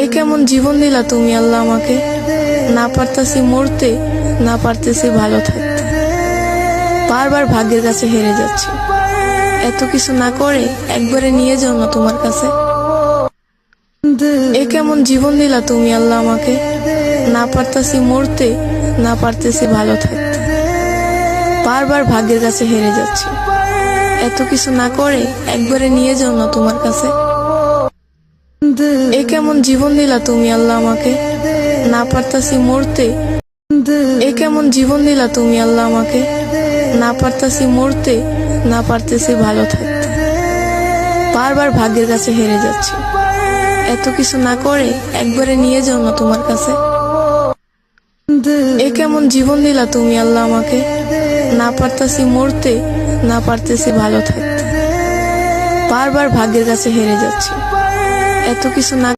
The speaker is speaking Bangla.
এ কেমন জীবন দিলা তুমি আল্লাহ আমাকে, না পারতাছি মরতে, না পারতেছি ভালো থাকতে, বারবার ভাগ্যের কাছে হেরে যাচ্ছি। এত কিছু না করে একবারে নিয়ে যাও না তোমার কাছে। এ কেমন জীবন দিলা তুমি আল্লাহ আমাকে, না পারতাছি মরতে, না পারতেছি ভালো থাকতে, বারবার ভাগ্যের কাছে হেরে যাচ্ছি। এত কিছু না করে একবারে নিয়ে যাও না তোমার কাছে। এ কেমন জীবন দিলা তুমি আল্লাহ আমাকে, না পারতাছি মরতে। এ কেমন জীবন দিলা তুমি আল্লাহ আমাকে, না পারতাছি মরতে, না পারতেছি ভালো থাকতে, বারবার ভাগ্যের কাছে হেরে যাচ্ছি। এত কিছু না করে একবারে নিয়ে যাও না তোমার কাছে। এ কেমন জীবন দিলা তুমি আল্লাহ আমাকে, না পারতাছি মরতে, না পারতেছি ভালো থাকতে, বারবার ভাগ্যের কাছে হেরে যাচ্ছি। এত কিছু না